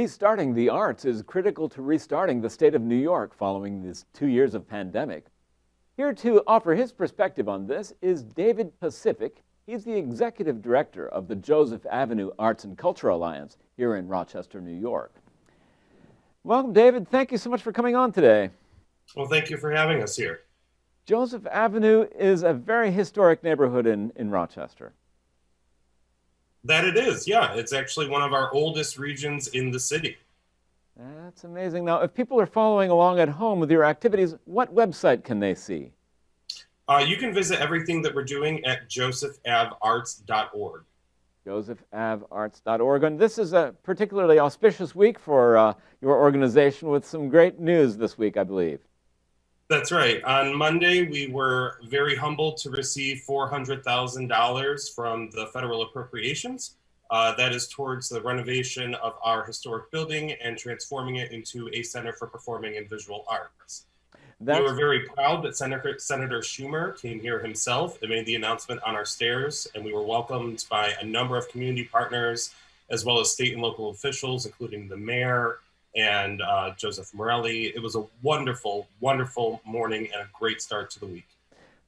restarting the arts is critical to restarting the state of New York following these 2 years of pandemic. Here to offer his perspective on this is David Pacific. He's the executive director of the Joseph Avenue Arts and Culture Alliance here in Rochester, New York. Welcome, David. Thank you so much for coming on today. Well, thank you for having us here. Joseph Avenue is a very historic neighborhood in Rochester. That it is, yeah. It's actually one of our oldest regions in the city. That's amazing. Now, if people are following along at home with your activities, what website can they see? You can visit everything that we're doing at josephavarts.org. josephavarts.org. And this is a particularly auspicious week for your organization with some great news this week, I believe. That's right. On Monday, we were very humbled to receive $400,000 from the federal appropriations. That is towards the renovation of our historic building and transforming it into a Center for Performing and Visual Arts. We were very proud that Senator Schumer came here himself and made the announcement on our stairs, and we were welcomed by a number of community partners, as well as state and local officials, including the mayor and Joseph Morelli. It was a wonderful, wonderful morning and a great start to the week.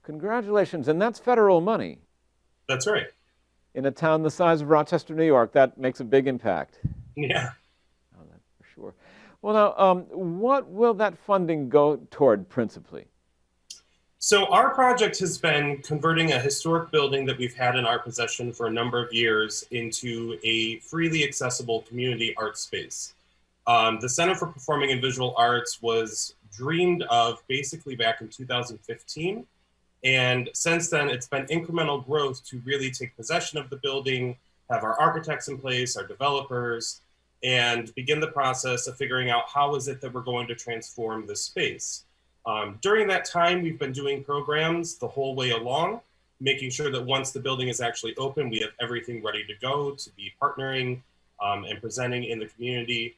Congratulations, and that's federal money. That's right. In a town the size of Rochester, New York, that makes a big impact. Yeah. Oh, that's for sure. Well, now, what will that funding go toward principally? So our project has been converting a historic building that we've had in our possession for a number of years into a freely accessible community art space. The Center for Performing and Visual Arts was dreamed of basically back in 2015. And since then, it's been incremental growth to really take possession of the building, have our architects in place, our developers, and begin the process of figuring out how is it that we're going to transform this space. During that time, we've been doing programs the whole way along, making sure that once the building is actually open, we have everything ready to go to be partnering and presenting in the community.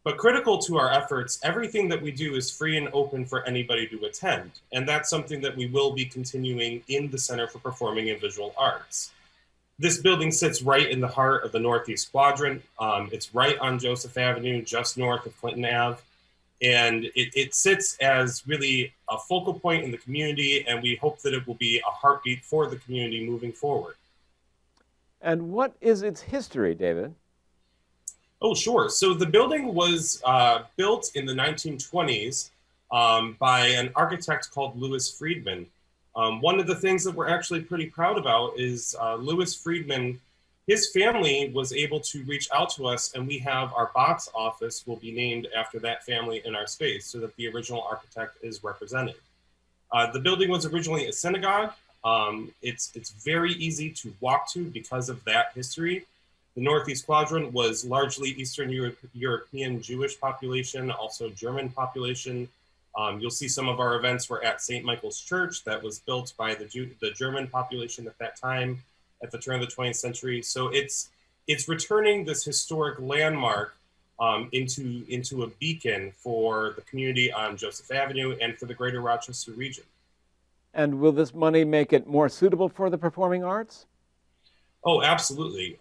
But critical to our efforts, everything that we do is free and open for anybody to attend. And that's something that we will be continuing in the Center for Performing and Visual Arts. This building sits right in the heart of the Northeast Quadrant. It's right on Joseph Avenue, just north of Clinton Ave. And it sits as really a focal point in the community, and we hope that it will be a heartbeat for the community moving forward. And what is its history, David? Oh, sure. So the building was built in the 1920s by an architect called Louis Friedman. One of the things that we're actually pretty proud about is Louis Friedman, his family was able to reach out to us, and we have our box office will be named after that family in our space so that the original architect is represented. The building was originally a synagogue. It's very easy to walk to because of that history. The Northeast Quadrant was largely Eastern European Jewish population, also German population. You'll see some of our events were at St. Michael's Church that was built by the German population at that time, at the turn of the 20th century. So it's returning this historic landmark into a beacon for the community on Joseph Avenue and for the greater Rochester region. And will this money make it more suitable for the performing arts? Oh, absolutely.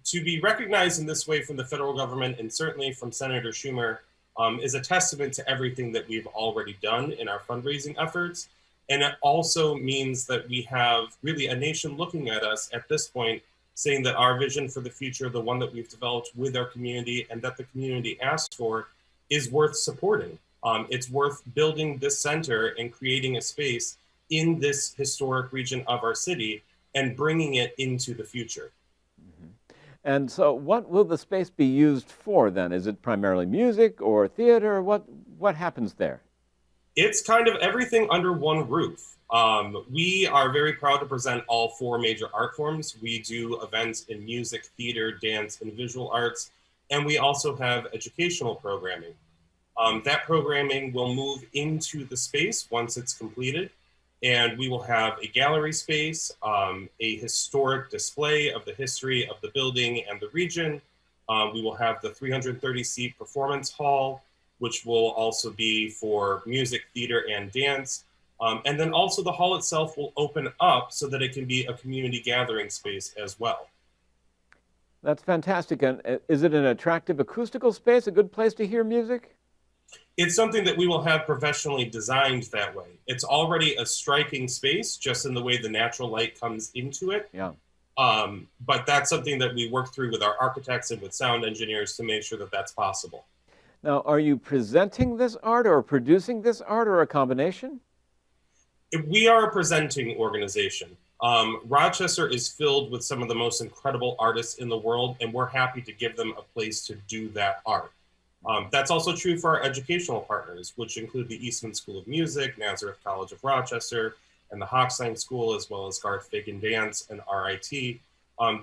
To be recognized in this way from the federal government and certainly from Senator Schumer is a testament to everything that we've already done in our fundraising efforts. And it also means that we have really a nation looking at us at this point, saying that our vision for the future, the one that we've developed with our community and that the community asked for, is worth supporting. It's worth building this center and creating a space in this historic region of our city and bringing it into the future. And so what will the space be used for then? Is it primarily music or theater? What happens there? It's kind of everything under one roof. We are very proud to present all four major art forms. We do events in music, theater, dance, and visual arts, and we also have educational programming. That programming will move into the space once it's completed. And we will have a gallery space, a historic display of the history of the building and the region. We will have the 330-seat performance hall, which will also be for music, theater, and dance. And then also the hall itself will open up so that it can be a community gathering space as well. That's fantastic. And is it an attractive acoustical space, a good place to hear music? It's something that we will have professionally designed that way. It's already a striking space just in the way the natural light comes into it. Yeah. But that's something that we work through with our architects and with sound engineers to make sure that that's possible. Now, are you presenting this art or producing this art or a combination? We are a presenting organization. Rochester is filled with some of the most incredible artists in the world, and we're happy to give them a place to do that art. That's also true for our educational partners, which include the Eastman School of Music, Nazareth College of Rochester, and the Hochstein School, as well as Garth Fagan Dance and RIT.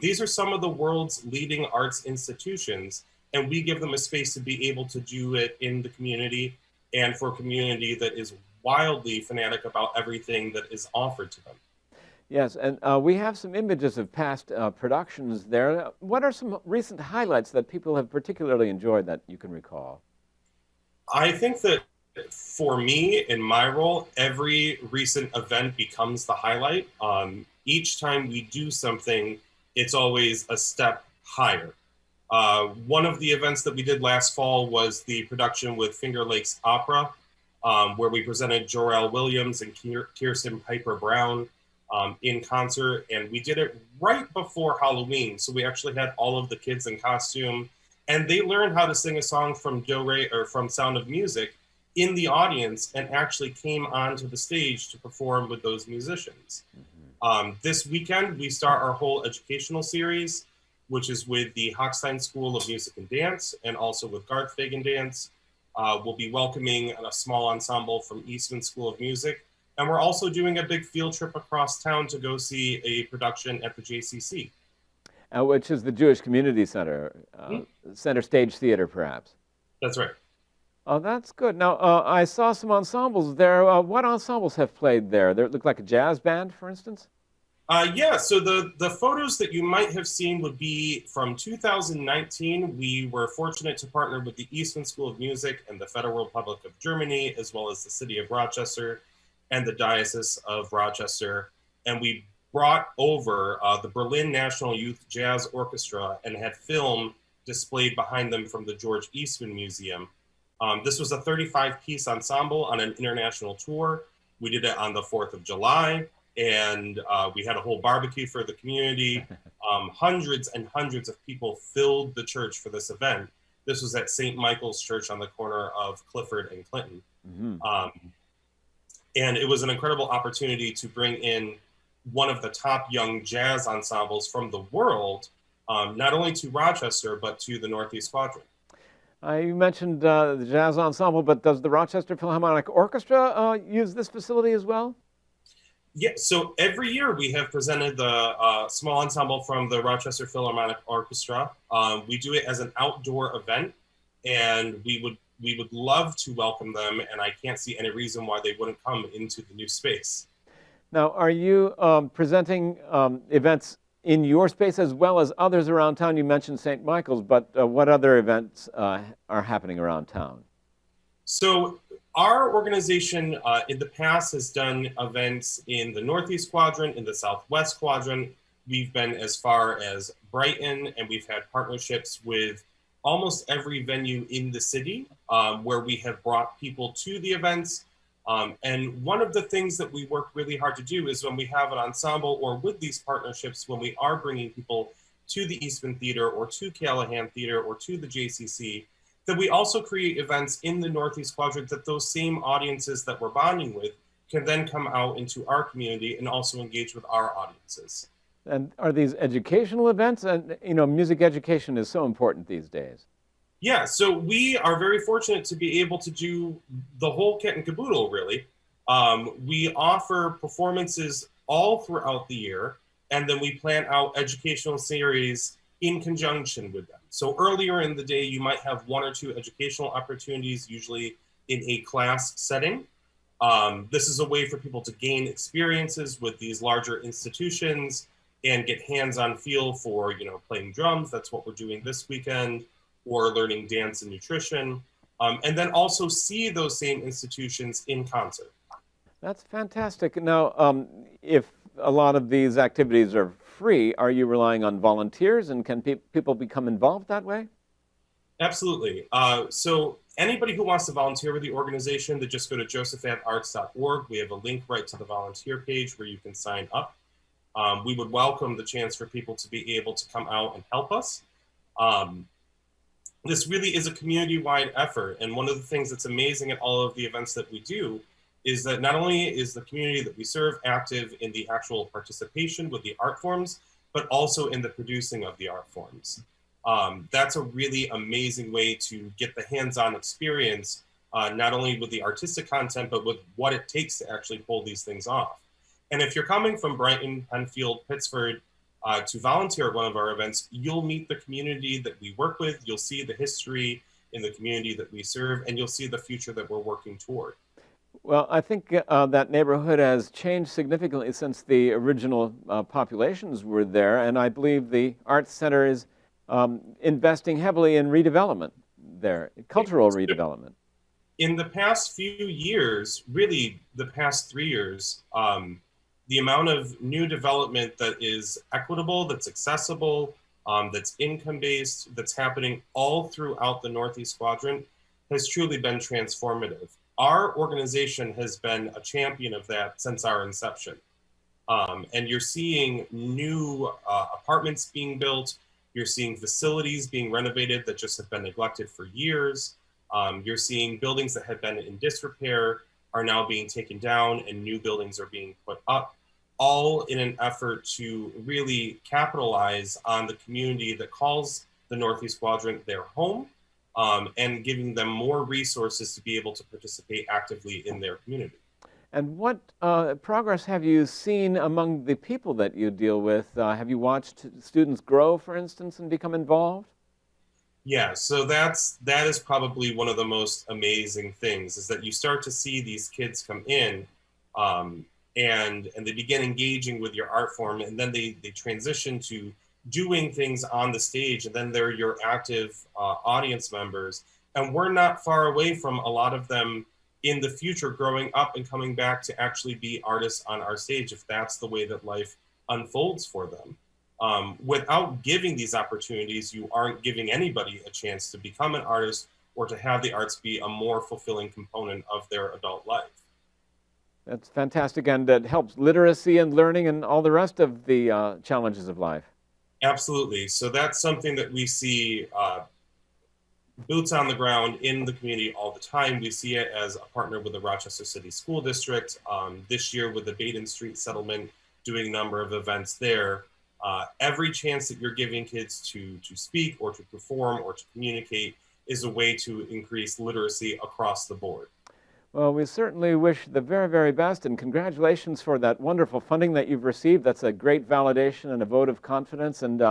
These are some of the world's leading arts institutions, and we give them a space to be able to do it in the community and for a community that is wildly fanatic about everything that is offered to them. Yes, and we have some images of past productions there. What are some recent highlights that people have particularly enjoyed that you can recall? I think that for me, in my role, every recent event becomes the highlight. Each time we do something, it's always a step higher. One of the events that we did last fall was the production with Finger Lakes Opera, where we presented Jorel Williams and Kirsten Piper Brown in concert, and we did it right before Halloween. So we actually had all of the kids in costume, and they learned how to sing a song from Do Re or from Sound of Music in the audience, and actually came onto the stage to perform with those musicians. This weekend, we start our whole educational series, which is with the Hochstein School of Music and Dance, and also with Garth Fagan Dance. We'll be welcoming a small ensemble from Eastman School of Music. And we're also doing a big field trip across town to go see a production at the JCC. Which is the Jewish Community Center, Center Stage Theater, perhaps. That's right. Oh, that's good. Now, I saw some ensembles there. What ensembles have played there? They look like a jazz band, for instance? Yeah, so the photos that you might have seen would be from 2019. We were fortunate to partner with the Eastman School of Music and the Federal Republic of Germany, as well as the City of Rochester and the Diocese of Rochester. And we brought over the Berlin National Youth Jazz Orchestra and had film displayed behind them from the George Eastman Museum. This was a 35-piece ensemble on an international tour. We did it on the 4th of July, and we had a whole barbecue for the community. Hundreds and hundreds of people filled the church for this event. This was at St. Michael's Church on the corner of Clifford and Clinton. And it was an incredible opportunity to bring in one of the top young jazz ensembles from the world, not only to Rochester, but to the Northeast Quadrant. You mentioned the jazz ensemble, but does the Rochester Philharmonic Orchestra use this facility as well? Yeah, so every year we have presented the small ensemble from the Rochester Philharmonic Orchestra. We do it as an outdoor event, and we would love to welcome them, and I can't see any reason why they wouldn't come into the new space. Now, are you presenting events in your space as well as others around town? You mentioned St. Michael's, but what other events are happening around town? So our organization in the past has done events in the Northeast Quadrant, in the Southwest Quadrant. We've been as far as Brighton, and we've had partnerships with almost every venue in the city where we have brought people to the events. And one of the things that we work really hard to do is when we have an ensemble or with these partnerships, when we are bringing people to the Eastman Theater or to Callahan Theater or to the JCC, that we also create events in the Northeast Quadrant that those same audiences that we're bonding with can then come out into our community and also engage with our audiences. And are these educational events? And, you know, music education is so important these days. Yeah, so we are very fortunate to be able to do the whole kit and caboodle, really. We offer performances all throughout the year, and then we plan out educational series in conjunction with them. So earlier in the day, you might have one or two educational opportunities, usually in a class setting. This is a way for people to gain experiences with these larger institutions and get hands-on feel for, you know, playing drums. That's what we're doing this weekend, or learning dance and nutrition, and then also see those same institutions in concert. That's fantastic. Now, if a lot of these activities are free, are you relying on volunteers, and can people become involved that way? Absolutely. So anybody who wants to volunteer with the organization, they just go to josephavarts.org. We have a link right to the volunteer page where you can sign up. We would welcome the chance for people to be able to come out and help us. This really is a community-wide effort. And one of the things that's amazing at all of the events that we do is that not only is the community that we serve active in the actual participation with the art forms, but also in the producing of the art forms. That's a really amazing way to get the hands-on experience, not only with the artistic content, but with what it takes to actually pull these things off. And if you're coming from Brighton, Penfield, Pittsford, to volunteer at one of our events, you'll meet the community that we work with, you'll see the history in the community that we serve, and you'll see the future that we're working toward. Well, I think that neighborhood has changed significantly since the original populations were there, and I believe the Arts Center is investing heavily in redevelopment there, cultural redevelopment. In the past few years, really the past 3 years, the amount of new development that is equitable, that's accessible, that's income-based, that's happening all throughout the Northeast Quadrant has truly been transformative. Our organization has been a champion of that since our inception. And you're seeing new apartments being built, you're seeing facilities being renovated that just have been neglected for years. You're seeing buildings that have been in disrepair are now being taken down and new buildings are being put up, all in an effort to really capitalize on the community that calls the Northeast Quadrant their home, and giving them more resources to be able to participate actively in their community. And what progress have you seen among the people that you deal with? Have you watched students grow, for instance, and become involved? Yeah, so that is probably one of the most amazing things, is that you start to see these kids come in and they begin engaging with your art form, and then they transition to doing things on the stage, and then they're your active audience members. And we're not far away from a lot of them in the future growing up and coming back to actually be artists on our stage, if that's the way that life unfolds for them. Without giving these opportunities, you aren't giving anybody a chance to become an artist or to have the arts be a more fulfilling component of their adult life. That's fantastic, and it helps literacy and learning and all the rest of the challenges of life. Absolutely. So that's something that we see boots on the ground in the community all the time. We see it as a partner with the Rochester City School District. This year with the Baden Street settlement, doing a number of events there. Every chance that you're giving kids to speak or to perform or to communicate is a way to increase literacy across the board. Well, we certainly wish the very, very best, and congratulations for that wonderful funding that you've received. That's a great validation and a vote of confidence, and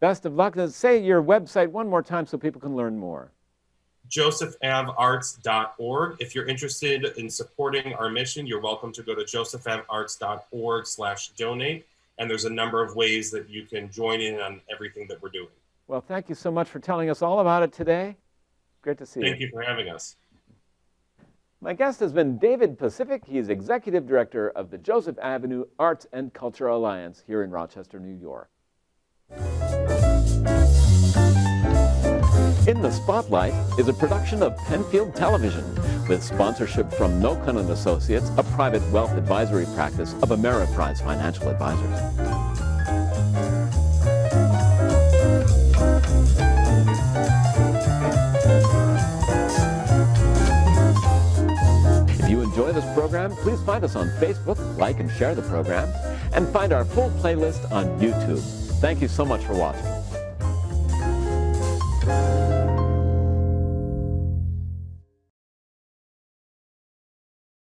best of luck. Say your website one more time so people can learn more. josephavarts.org. If you're interested in supporting our mission, you're welcome to go to josephavarts.org/donate. And there's a number of ways that you can join in on everything that we're doing. Well, thank you so much for telling us all about it today. Great to see you. Thank you for having us. My guest has been David Pacific. He is Executive Director of the Joseph Avenue Arts and Culture Alliance here in Rochester, New York. In the Spotlight is a production of Penfield Television with sponsorship from Nokan & Associates, a private wealth advisory practice of Ameriprise Financial Advisors. If you enjoy this program, please find us on Facebook, like and share the program, and find our full playlist on YouTube. Thank you so much for watching.